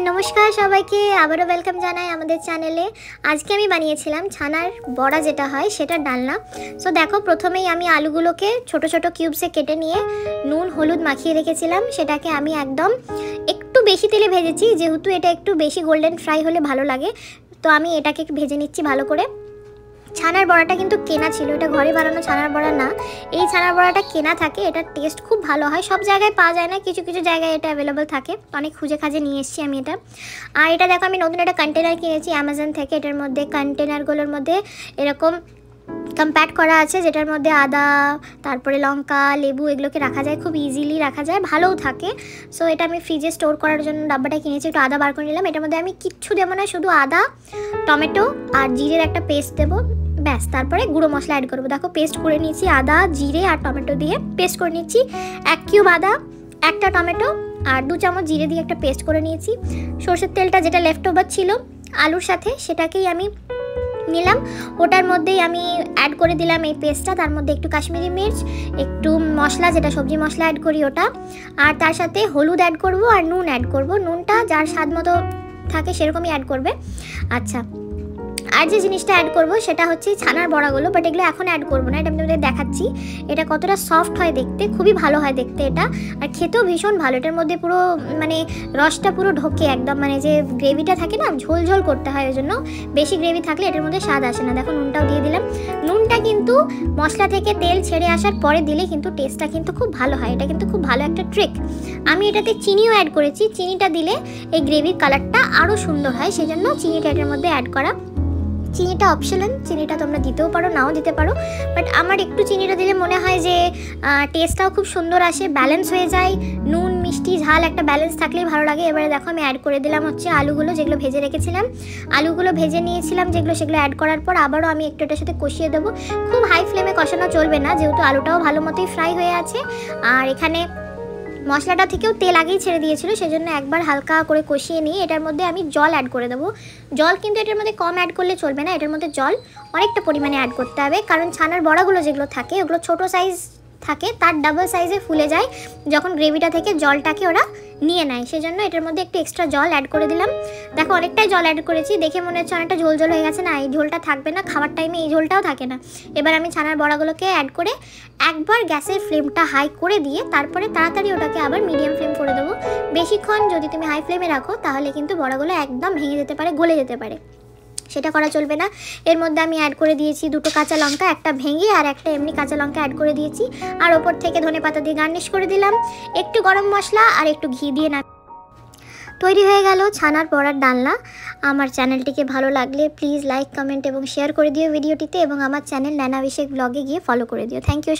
নমস্কার সবাইকে আবারও ওয়েলকাম জানাই আমাদের চ্যানেলে। আজকে আমি বানিয়েছিলাম ছানার বড়া, যেটা হয় সেটা ডালনা। সো দেখো, প্রথমেই আমি আলুগুলোকে ছোট ছোট কিউবসে কেটে নিয়ে নুন হলুদ মাখিয়ে রেখেছিলাম। সেটাকে আমি একদম একটু বেশি তেলে ভেজেছি, যেহেতু এটা একটু বেশি গোল্ডেন ফ্রাই হলে ভালো লাগে। তো আমি এটাকে একটু ভেজে নিচ্ছি ভালো করে। ছানার বড়াটা কিন্তু কেনা ছিল, এটা ঘরে বানানো ছানার বড়া না। এই ছানার বড়াটা কেনা থাকে, এটার টেস্ট খুব ভালো হয়। সব জায়গায় পাওয়া যায় না, কিছু কিছু জায়গায় এটা অ্যাভেলেবল থাকে। অনেক খুঁজে খাজে নিয়ে এসেছি আমি এটা। আর এটা দেখো, আমি নতুন একটা কন্টেনার কিনেছি অ্যামাজন থেকে। এটার মধ্যে কন্টেনারগুলোর মধ্যে এরকম কম্প্যাক্ট করা আছে, যেটার মধ্যে আদা, তারপরে লঙ্কা, লেবু এগুলোকে রাখা যায়, খুব ইজিলি রাখা যায়, ভালোও থাকে। সো এটা আমি ফ্রিজে স্টোর করার জন্য ডাব্বাটা কিনেছি। একটু আদা বার করে নিলাম। এটার মধ্যে আমি কিচ্ছু দেবো না, শুধু আদা, টমেটো আর জিরের একটা পেস্ট দেবো, ব্যাস। তারপরে গুঁড়ো মশলা অ্যাড করবো। দেখো, পেস্ট করে নিচ্ছি, আদা জিরে আর টমেটো দিয়ে পেস্ট করে নিচ্ছি। 1 কিউব আদা, একটা টমেটো আর 2 চামচ জিরে দিয়ে একটা পেস্ট করে নিয়েছি। সরষের তেলটা যেটা লেফট ওভার ছিল আলুর সাথে, সেটাকেই আমি নিলাম। ওটার মধ্যেই আমি অ্যাড করে দিলাম এই পেস্টটা। তার মধ্যে একটু কাশ্মীরি মির্চ, একটু মশলা, যেটা সবজি মশলা অ্যাড করি ওটা, আর তার সাথে হলুদ অ্যাড করব আর নুন অ্যাড করব। নুনটা যার স্বাদ মতো থাকে সেরকমই অ্যাড করবে। আচ্ছা, আর যে জিনিসটা অ্যাড করব সেটা হচ্ছে ছানার বড়াগুলো, বাট এগুলো এখন অ্যাড করবো না। এটা আমি তোমাদের দেখাচ্ছি এটা কতটা সফট হয় দেখতে, খুবই ভালো হয় দেখতে এটা, আর খেতেও ভীষণ ভালো। এটার মধ্যে পুরো মানে রসটা পুরো ঢোকে একদম, মানে যে গ্রেভিটা থাকে না, ঝোল ঝোল করতে হয়, ওই জন্য বেশি গ্রেভি থাকলে এটার মধ্যে স্বাদ আসে না। দেখো, নুনটাও দিয়ে দিলাম। নুনটা কিন্তু মশলা থেকে তেল ছেড়ে আসার পরে দিলে কিন্তু টেস্টটা কিন্তু খুব ভালো হয়। এটা কিন্তু খুব ভালো একটা ট্রিক। আমি এটাতে চিনিও অ্যাড করেছি। চিনিটা দিলে এই গ্রেভির কালারটা আরও সুন্দর হয়, সেই জন্য চিনিটা এটার মধ্যে অ্যাড করা। চিনিটা অপশনাল, চিনিটা তোমরা দিতেও পারো, নাও দিতে পারো, বাট আমার একটু চিনিটা দিলে মনে হয় যে টেস্টটাও খুব সুন্দর আসে, ব্যালেন্স হয়ে যায়। নুন মিষ্টি ঝাল একটা ব্যালেন্স থাকলেই ভালো লাগে। এবারে দেখো, আমি অ্যাড করে দিলাম হচ্ছে আলুগুলো, যেগুলো ভেজে রেখেছিলাম। আলুগুলো ভেজে নিয়েছিলাম যেগুলো, সেগুলো অ্যাড করার পর আবারও আমি একটু এটার সাথে কষিয়ে দেবো। খুব হাই ফ্লেমে কষানো চলবে না, যেহেতু আলুটাও ভালো মতোই ফ্রাই হয়ে আছে। আর এখানে মশলাটা থেকেও তেল আগেই ছেড়ে দিয়েছিল, সেজন্য একবার হালকা করে কষিয়ে নিয়ে এটার মধ্যে আমি জল অ্যাড করে দেবো। জল কিন্তু এটার মধ্যে কম অ্যাড করলে চলবে না, এটার মধ্যে জল অনেকটা পরিমাণে অ্যাড করতে হবে, কারণ ছানার বড়াগুলো যেগুলো থাকে ওগুলো ছোটো সাইজ থাকে, তার ডাবল সাইজে ফুলে যায় যখন গ্রেভিটা থেকে জলটাকে ওরা নিয়ে নেয়। সেজন্য এটার মধ্যে একটু এক্সট্রা জল অ্যাড করে দিলাম। দেখো, অনেকটাই জল অ্যাড করেছি, দেখে মনে হচ্ছে অনেকটা ঝোল ঝোল হয়ে গেছে। না, এই ঝোলটা থাকবে না, খাওয়ার টাইমে এই ঝোলটাও থাকে না। এবার আমি ছানার বড়াগুলোকে অ্যাড করে একবার গ্যাসের ফ্লেমটা হাই করে দিয়ে তারপরে তাড়াতাড়ি ওটাকে আবার মিডিয়াম ফ্লেম করে দেবো। বেশিক্ষণ যদি তুমি হাই ফ্লেমে রাখো তাহলে কিন্তু বড়াগুলো একদম ভেঙে যেতে পারে, গলে যেতে পারে, সেটা করা চলবে না। এর মধ্যে আমি অ্যাড করে দিয়েছি 2টো কাঁচা লঙ্কা, একটা ভেঙে আর একটা এমনি কাঁচা লঙ্কা অ্যাড করে দিয়েছি। আর ওপর থেকে ধনেপাতা দিয়ে গার্নিশ করে দিলাম, একটু গরম মশলা আর একটু ঘি দিয়ে না। তৈরি হয়ে গেল ছানার বড়ার ডালনা। আমার চ্যানেলটিকে ভালো লাগলে প্লিজ লাইক, কমেন্ট এবং শেয়ার করে দিও ভিডিওটিতে, এবং আমার চ্যানেল ন্যানাভিষেক ব্লগে গিয়ে ফলো করে দিও। Thank you.